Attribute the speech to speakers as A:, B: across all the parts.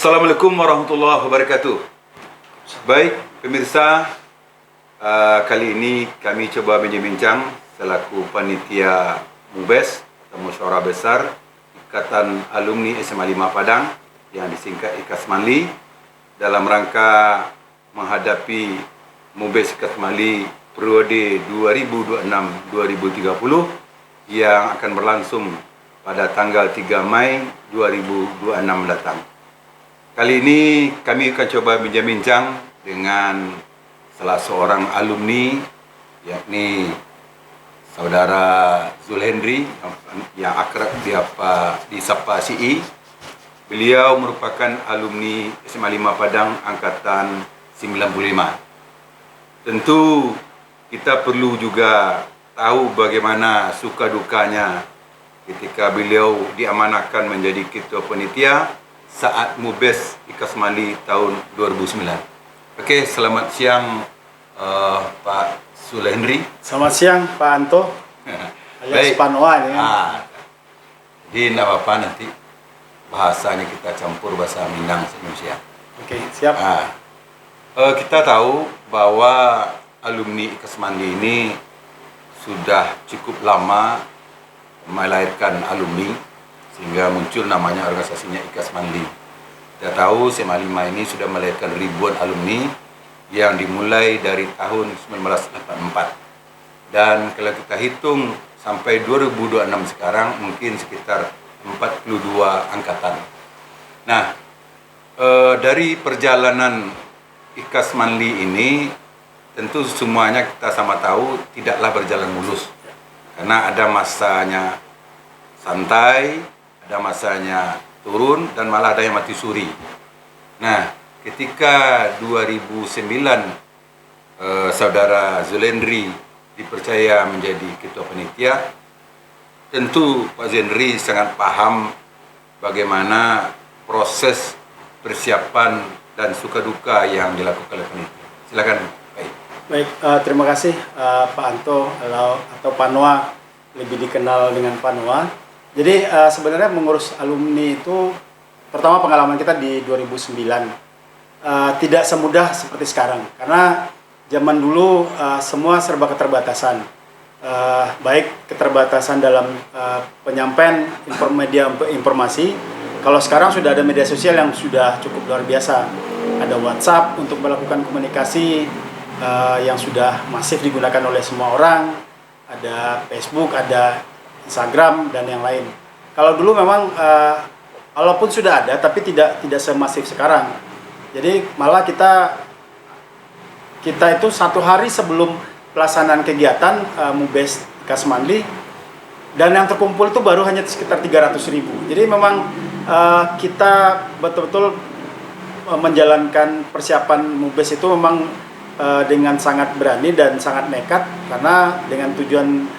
A: Assalamualaikum warahmatullahi wabarakatuh. Baik pemirsa, kali ini kami coba bincang selaku panitia MUBES atau Musyawarah Besar Ikatan Alumni SMA 5 Padang yang disingkat IKASMANLI dalam rangka menghadapi MUBES IKASMANLI periode 2026-2030 yang akan berlangsung pada tanggal 3 Mei 2026 mendatang. Kali ini kami akan coba bincang dengan salah seorang alumni, yakni saudara Zulhendri yang akrab disapa CI. Beliau merupakan alumni SMA 5 Padang angkatan 95. Tentu kita perlu juga tahu bagaimana suka dukanya ketika beliau diamanahkan menjadi ketua panitia saat MUBES IKASMANLI tahun 2009. Okey, selamat siang Pak Zulhendri.
B: Selamat siang Pak Anto. Alias Pak Noah ya.
A: Jadi tidak apa-apa nanti bahasanya kita campur bahasa Minang Indonesia.
B: Oke, siap.
A: Kita tahu bahwa alumni IKASMANLI ini sudah cukup lama melahirkan alumni sehingga muncul namanya organisasinya IKASMANLI. Kita tahu SMA 5 ini sudah melahirkan ribuan alumni yang dimulai dari tahun 1984. Dan kalau kita hitung sampai 2026 sekarang mungkin sekitar 42 angkatan. Nah, dari perjalanan IKASMANLI ini tentu semuanya kita sama tahu tidaklah berjalan mulus. Karena ada masanya santai, ada masanya turun, dan malah ada yang mati suri. Nah, ketika 2009 saudara Zulhendri dipercaya menjadi ketua panitia, tentu Pak Zulhendri sangat paham bagaimana proses persiapan dan suka duka yang dilakukan oleh panitia. Silakan.
B: Baik, terima kasih Pak Anto atau Pak Noah, lebih dikenal dengan Pak Noah. Jadi sebenarnya mengurus alumni itu, pertama pengalaman kita di 2009 tidak semudah seperti sekarang, karena zaman dulu semua serba keterbatasan, baik keterbatasan dalam penyampaian media informasi. Kalau sekarang sudah ada media sosial yang sudah cukup luar biasa, ada WhatsApp untuk melakukan komunikasi yang sudah masif digunakan oleh semua orang, ada Facebook, ada Instagram, dan yang lain. Kalau dulu memang walaupun sudah ada, tapi tidak semasif sekarang. Jadi malah kita itu satu hari sebelum pelaksanaan kegiatan MUBES IKASMANLI, dan yang terkumpul itu baru hanya sekitar 300.000. Jadi memang kita betul-betul menjalankan persiapan MUBES itu memang dengan sangat berani dan sangat nekat, karena dengan tujuan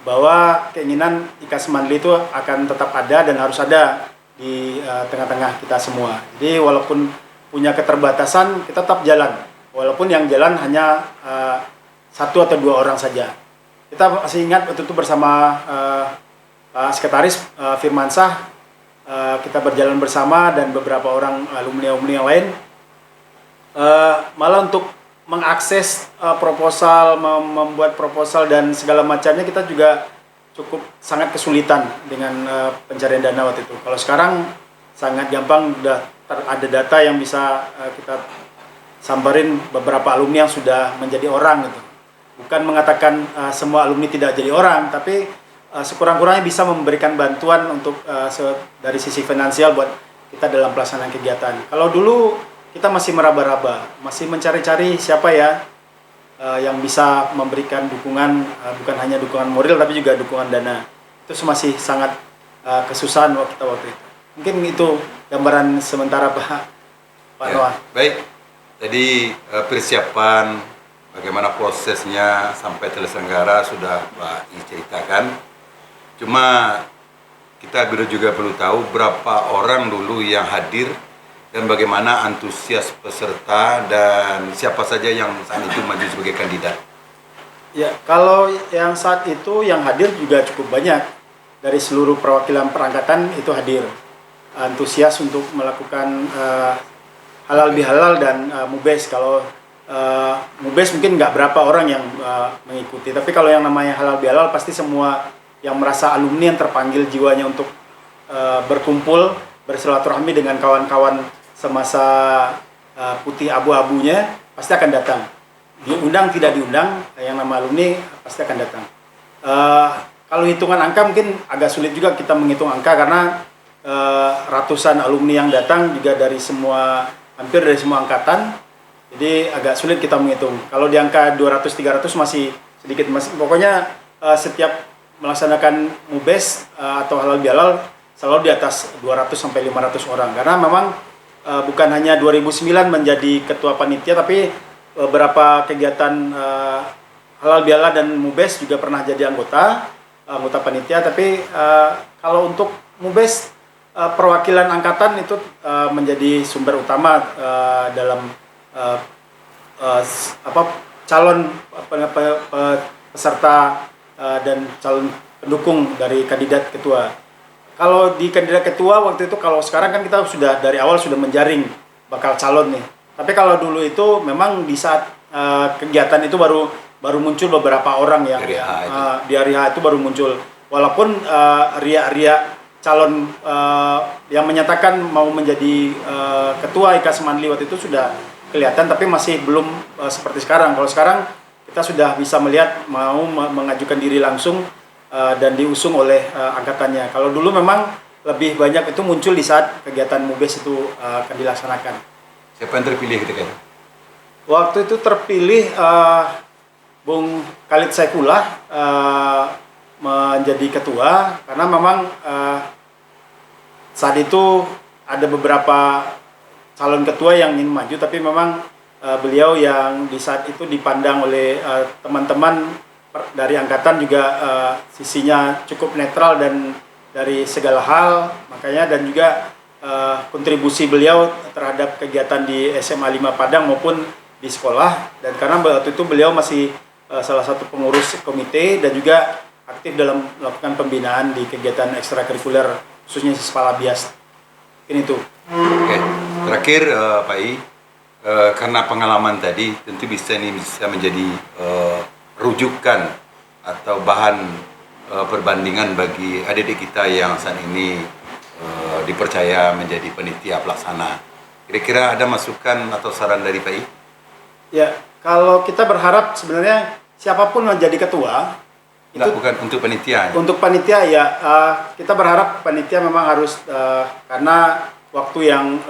B: bahwa keinginan IKASMANLI itu akan tetap ada dan harus ada di tengah-tengah kita semua. Jadi walaupun punya keterbatasan, kita tetap jalan, walaupun yang jalan hanya 1 atau 2 orang saja. Kita masih ingat waktu itu bersama Pak Sekretaris Firmansyah, kita berjalan bersama dan beberapa orang alumni-alumni yang lain, malah untuk mengakses proposal, membuat proposal dan segala macamnya kita juga cukup sangat kesulitan dengan pencarian dana waktu itu. Kalau sekarang sangat gampang, udah ada data yang bisa kita sambarin beberapa alumni yang sudah menjadi orang gitu. Bukan mengatakan semua alumni tidak jadi orang, tapi sekurang-kurangnya bisa memberikan bantuan untuk dari sisi finansial buat kita dalam pelaksanaan kegiatan. Kalau dulu kita masih meraba-raba, masih mencari-cari siapa ya yang bisa memberikan dukungan, bukan hanya dukungan moral tapi juga dukungan dana. Itu masih sangat kesusahan waktu itu. Mungkin itu gambaran sementara Pak Noah.
A: Baik, jadi persiapan bagaimana prosesnya sampai terselenggara sudah Pak ceritakan. Cuma kita juga perlu tahu berapa orang dulu yang hadir dan bagaimana antusias peserta dan siapa saja yang saat itu maju sebagai kandidat.
B: Ya, kalau yang saat itu yang hadir juga cukup banyak. Dari seluruh perwakilan perangkatan itu hadir. antusias untuk melakukan halal bihalal dan mubes. Kalau mubes mungkin nggak berapa orang yang mengikuti, tapi kalau yang namanya halal bihalal pasti semua yang merasa alumni yang terpanggil jiwanya untuk berkumpul bersilaturahmi dengan kawan-kawan semasa putih abu-abunya pasti akan datang. Diundang tidak diundang, yang nama alumni pasti akan datang. Kalau hitungan angka mungkin agak sulit juga kita menghitung angka karena ratusan alumni yang datang juga dari hampir dari semua angkatan. Jadi agak sulit kita menghitung. Kalau di angka 200-300 masih sedikit. Pokoknya setiap melaksanakan mubes atau halal bihalal selalu di atas 200-500 orang. Karena memang bukan hanya 2009 menjadi ketua panitia, tapi beberapa kegiatan halal bihalal dan mubes juga pernah jadi anggota panitia. Tapi kalau untuk mubes perwakilan angkatan itu menjadi sumber utama dalam calon peserta dan calon pendukung dari kandidat ketua. Kalau di kandidat ketua waktu itu, kalau sekarang kan kita sudah dari awal sudah menjaring bakal calon nih. Tapi kalau dulu itu memang di saat kegiatan itu baru muncul beberapa orang yang di hari H itu baru muncul. Walaupun ria-ria calon yang menyatakan mau menjadi ketua IKAS Manli waktu itu sudah kelihatan, tapi masih belum seperti sekarang. Kalau sekarang kita sudah bisa melihat mau mengajukan diri langsung dan diusung oleh angkatannya. Kalau dulu memang lebih banyak itu muncul di saat kegiatan mubes itu akan dilaksanakan.
A: Siapa yang terpilih ketika itu?
B: Waktu itu terpilih Bung Khalid Saifullah menjadi ketua, karena memang saat itu ada beberapa calon ketua yang ingin maju, tapi memang beliau yang di saat itu dipandang oleh teman-teman dari angkatan juga sisinya cukup netral dan dari segala hal, makanya dan juga kontribusi beliau terhadap kegiatan di SMA 5 Padang maupun di sekolah. Dan karena waktu itu beliau masih salah satu pengurus komite dan juga aktif dalam melakukan pembinaan di kegiatan ekstrakurikuler khususnya Sispa Labias. Ini itu.
A: Oke. Terakhir Pak I, karena pengalaman tadi tentu bisa menjadi rujukan atau bahan perbandingan bagi adik-adik kita yang saat ini dipercaya menjadi panitia pelaksana. Kira-kira ada masukan atau saran dari Pak I?
B: Ya, kalau kita berharap sebenarnya siapapun menjadi ketua,
A: bukan untuk panitia.
B: Untuk panitia ya, kita berharap panitia memang harus karena waktu yang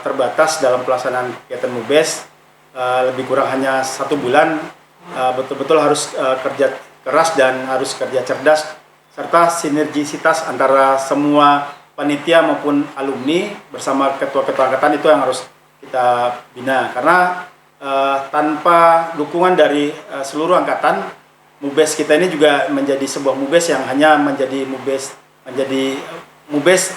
B: terbatas dalam pelaksanaan kegiatan mubes, lebih kurang hanya 1 bulan, betul-betul harus kerja keras dan harus kerja cerdas, serta sinergisitas antara semua panitia maupun alumni bersama ketua-ketua angkatan itu yang harus kita bina. Karena tanpa dukungan dari seluruh angkatan, mubes kita ini juga menjadi sebuah mubes yang hanya menjadi mubes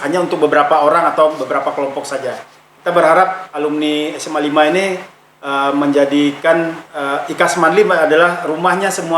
B: hanya untuk beberapa orang atau beberapa kelompok saja. Kita berharap alumni SMA 5 ini menjadikan IKAS Manli adalah rumahnya semua